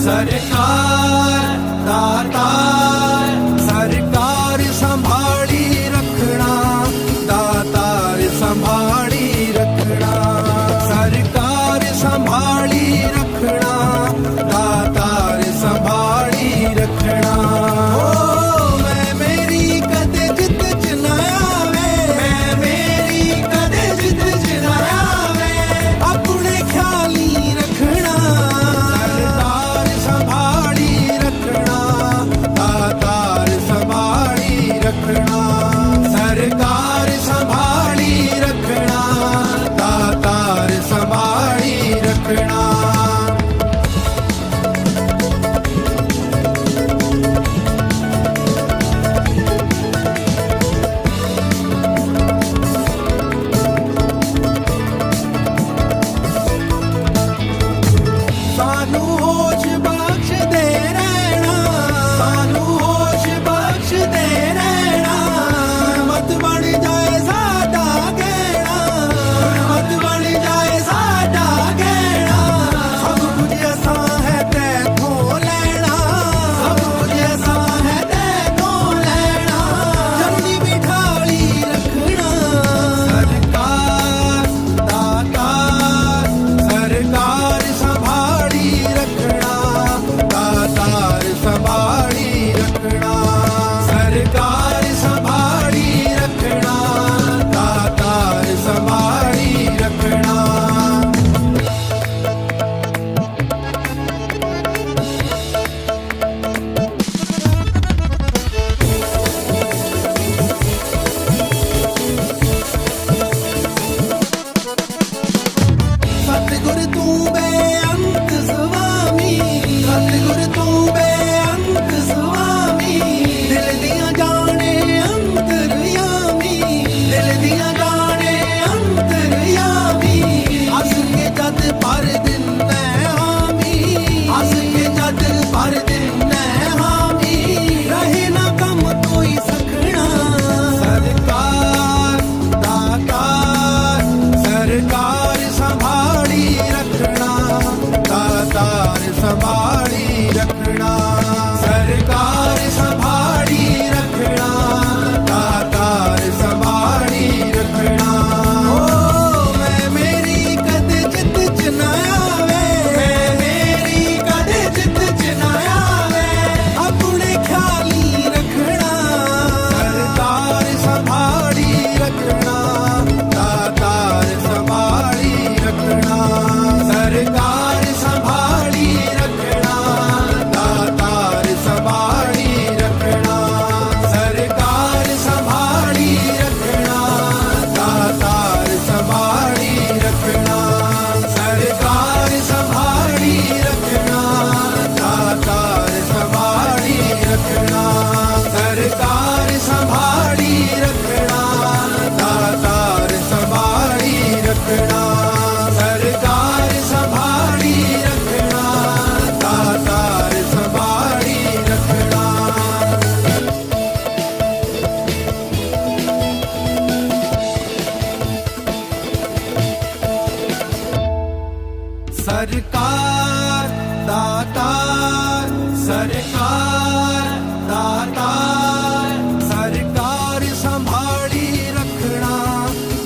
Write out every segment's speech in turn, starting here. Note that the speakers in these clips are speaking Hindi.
सरकार दाता सरकार संभाली रखना दातार संभाली रखना सरकार संभाली रखना दातार संभाली रखना ओ मैं मेरी कदे जित चनाया वे मैं मेरी कदे जित चनाया वे अपने ख्याली रखना सरकार संभाली रखना दातार संभाली रखना सरकार संभाली रखना दातार संभाली रखना सानू होश बख्श दे रहना सानू होश बख्श दे रहना मत बन जाए साडा गहना मत बन जाए साडा गहना सब कुछ ऐसा है तैथों लेना सब कुछ ऐसा है तैथों लेना जल्दी बिठाली रखना सरकार दातार सरकार संभाली रखना दातार संभाली रखना सरकार संभाली रखना दातार संभाली रखना सतगुर तू बेअंत स्वामी सतगुर तू बेअंत स्वामी दिल दिया जाने अंतरयामी दिल दिया जाने अंतरयामी अस के जद पर दिन हामी अस के जद पर दिन हामी रहे ना कम कोई सखना सरकार दातार सरकार संभाली रखना दातार संभाली रखना सरकार संभाली रखना दातार संभाली रखना ओ मैं मेरी कदे जित चनाया वे मैं मेरी कदे जित चनाया वे अपने ख्याली रखना सरकार संभाली रखना दातार संभाली रखना सरकार संभाली रखना दातार संभाली रखना सरकार संभाली रखना दातार संभाली रखना सरकार संभाली रखना दातार संभाली रखना सरकार संभाली रखना दातार संभाली रखना सरकार संभाली रखना दातार संभाली रखना सरकार दातार सरकार दातार सरकार संभाली रखना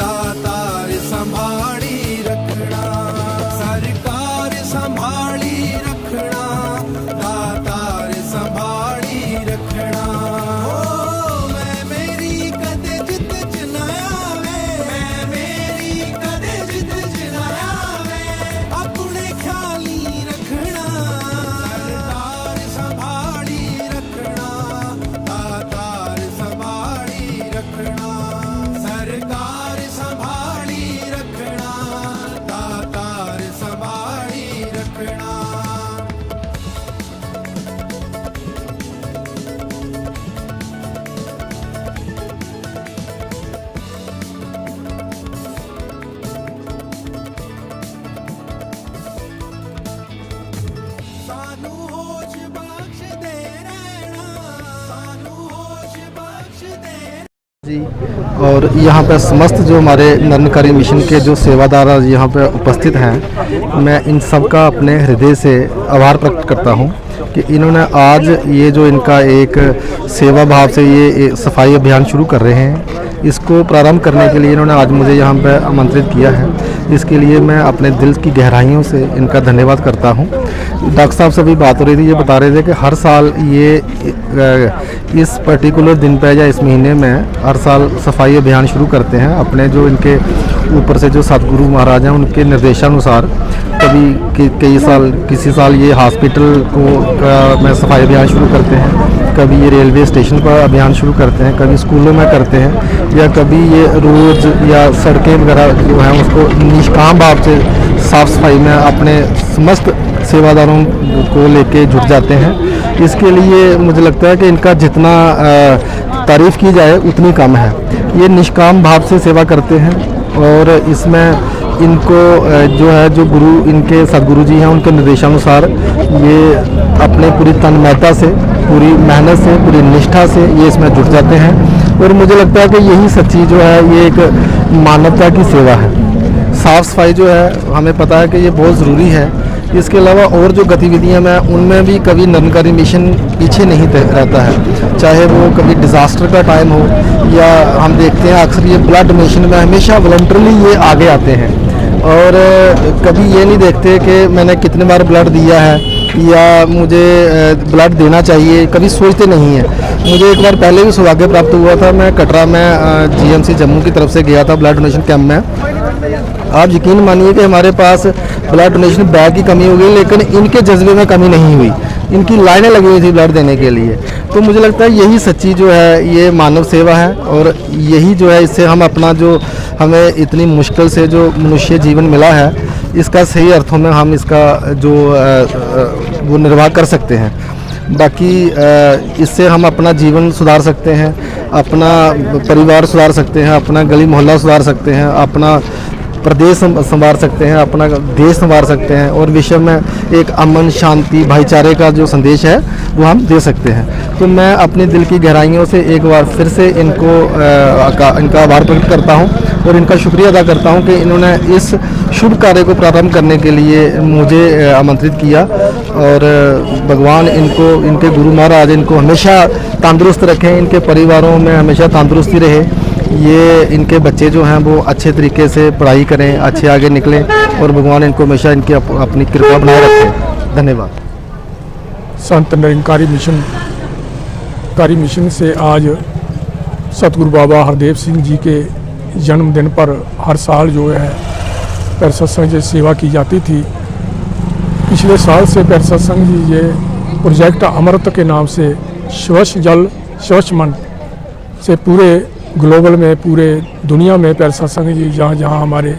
दातार संभाली रखना सरकार संभाली रखना दातार संभाली रखना ओ मैं मेरी कदे जित चनाया वे मैं मेरी कदे जित चनाया वे अपने ख्याली रखना सरकार संभाली रखना दातार संभाली रखना सरकार संभाली रखना दातार संभाली रखना सानू होश बख्श दे रहना सानू होश बख्श दे जी और यहाँ पर समस्त जो हमारे निरंकारी मिशन के जो सेवादार यहाँ पर उपस्थित हैं, मैं इन सब का अपने हृदय से आभार प्रकट करता हूँ कि इन्होंने आज ये जो इनका एक सेवा भाव से ये सफाई अभियान शुरू कर रहे हैं, इसको प्रारंभ करने के लिए इन्होंने आज मुझे यहाँ पर आमंत्रित किया है। इसके लिए मैं अपने दिल की गहराइयों से इनका धन्यवाद करता हूँ। डॉक्टर साहब से भी बात हो रही थी, ये बता रहे थे कि हर साल ये इस पर्टिकुलर दिन पे या इस महीने में हर साल सफाई अभियान शुरू करते हैं। अपने जो इनके ऊपर से जो सतगुरु महाराज हैं उनके निर्देशानुसार कभी कई साल किसी साल ये हॉस्पिटल को में सफाई अभियान शुरू करते हैं, कभी ये रेलवे स्टेशन पर अभियान शुरू करते हैं, कभी स्कूलों में करते हैं, या कभी ये रोड या सड़कें वगैरह जो हैं उसको निष्काम भाव से साफ़ सफाई में अपने समस्त सेवादारों को लेके जुट जाते हैं। इसके लिए मुझे लगता है कि इनका जितना तारीफ़ की जाए उतनी कम है। ये निष्काम भाव से सेवा करते हैं और इसमें इनको जो है जो गुरु इनके सदगुरु जी हैं उनके निर्देशानुसार ये अपने पूरी तन्मयता से, पूरी मेहनत से, पूरी निष्ठा से ये इसमें जुट जाते हैं। और मुझे लगता है कि यही सच्ची जो है ये एक मानवता की सेवा है। साफ़ सफाई जो है हमें पता है कि ये बहुत ज़रूरी है। इसके अलावा और जो गतिविधियां हैं उनमें भी कभी निरंकारी मिशन पीछे नहीं रहता है, चाहे वो कभी डिज़ास्टर का टाइम हो या हम देखते हैं अक्सर ये ब्लड डोनेशन में हमेशा वॉलंटरली ये आगे आते हैं और कभी ये नहीं देखते कि मैंने कितने बार ब्लड दिया है या मुझे ब्लड देना चाहिए, कभी सोचते नहीं हैं। मुझे एक बार पहले भी सौभाग्य प्राप्त हुआ था, मैं कटरा में जीएमसी जम्मू की तरफ से गया था ब्लड डोनेशन कैंप में। आप यकीन मानिए कि हमारे पास ब्लड डोनेशन बैग की कमी हो गई, लेकिन इनके जज्बे में कमी नहीं हुई। इनकी लाइनें लगी हुई थी ब्लड देने के लिए। तो मुझे लगता है यही सच्ची जो है ये मानव सेवा है और यही जो है इससे हम अपना जो हमें इतनी मुश्किल से जो मनुष्य जीवन मिला है इसका सही अर्थों में हम इसका जो वो निर्वाह कर सकते हैं। बाकी इससे हम अपना जीवन सुधार सकते हैं, अपना परिवार सुधार सकते हैं, अपना गली मोहल्ला सुधार सकते हैं, अपना प्रदेश संवार सकते हैं, अपना देश संवार सकते हैं और विश्व में एक अमन, शांति, भाईचारे का जो संदेश है वो हम दे सकते हैं। तो मैं अपने दिल की गहराइयों से एक बार फिर से इनका आभार प्रकट करता हूं और इनका शुक्रिया अदा करता हूं कि इन्होंने इस शुभ कार्य को प्रारंभ करने के लिए मुझे आमंत्रित किया। और भगवान इनको, इनके गुरु महाराज इनको हमेशा तंदुरुस्त रखें, इनके परिवारों में हमेशा तंदुरुस्ती रहे, ये इनके बच्चे जो हैं वो अच्छे तरीके से पढ़ाई करें, अच्छे आगे निकलें और भगवान इनको हमेशा इनकी अपनी कृपा बनाए रखें। धन्यवाद। संत निरंकारी मिशन से आज सतगुरु बाबा हरदेव सिंह जी के जन्मदिन पर हर साल जो है पैर सत्संग जी सेवा की जाती थी। पिछले साल से पैर सत्संग जी ये प्रोजेक्ट अमृत के नाम से स्वच्छ जल स्वच्छ मन से पूरे ग्लोबल में, पूरे दुनिया में पैर सत्संग जी जहाँ जहाँ हमारे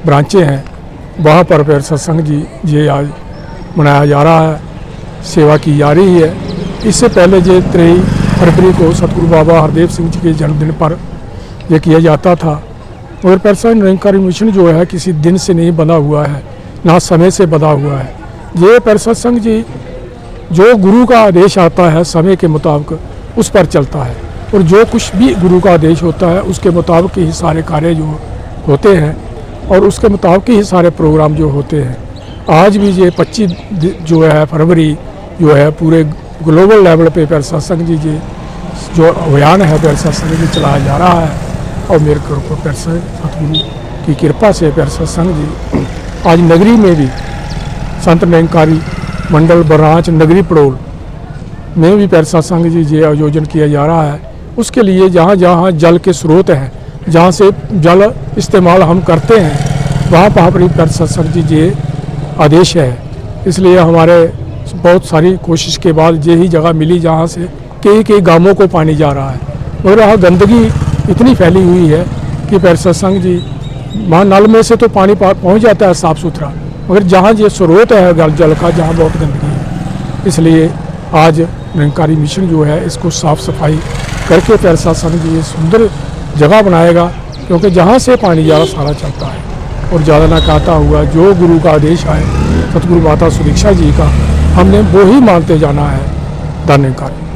ब्रांचें हैं वहाँ पर पैर सत्संग जी ये आज मनाया जा रहा है, सेवा की जा रही है। इससे पहले ये 23 फरवरी को सतगुरु बाबा हरदेव सिंह जी के जन्मदिन पर यह किया जाता था। और पैर सत्संग निरंकारी मिशन जो है किसी दिन से नहीं बंधा हुआ है, ना समय से बंधा हुआ है। ये पैर सत्संग जी जो गुरु का आदेश आता है समय के मुताबिक उस पर चलता है और जो कुछ भी गुरु का आदेश होता है उसके मुताबिक ही सारे कार्य जो होते हैं और उसके मुताबिक ही सारे प्रोग्राम जो होते हैं। आज भी ये 25 जो है फरवरी जो है पूरे ग्लोबल लेवल पे पैर सत्संग जी जो अभियान है पैर सत्संग जी चलाया जा रहा है। और मेरे को पैर सतगुरु की कृपा से पैर सत्संग जी आज नगरी में भी संत निरंकारी मंडल बरांच नगरी पड़ोल में भी पैर सत्संग जी ये आयोजन किया जा रहा है। उसके लिए जहाँ जहाँ जल के स्रोत हैं, जहाँ से जल इस्तेमाल हम करते हैं वहाँ पर ही पैर सत्संग जी ये आदेश है। इसलिए हमारे बहुत सारी कोशिश के बाद ये ही जगह मिली जहाँ से कई गांवों को पानी जा रहा है। और वहाँ गंदगी इतनी फैली हुई है कि पैर सत्संग जी वहाँ नल में से तो पानी पहुँच जाता है साफ़ सुथरा, मगर जहाँ ये स्रोत है जल का जहाँ बहुत गंदगी है। इसलिए आज निरंकारी मिशन जो है इसको साफ़ सफाई करके पैर सत्संग जी ये सुंदर जगह बनाएगा, क्योंकि जहाँ से पानी ज़्यादा सारा चलता है। और ज़्यादा ना कहता हुआ जो गुरु का आदेश आए सतगुरु माता सुदीक्षा जी का हमने वो ही मानते जाना है। धन्यवाद।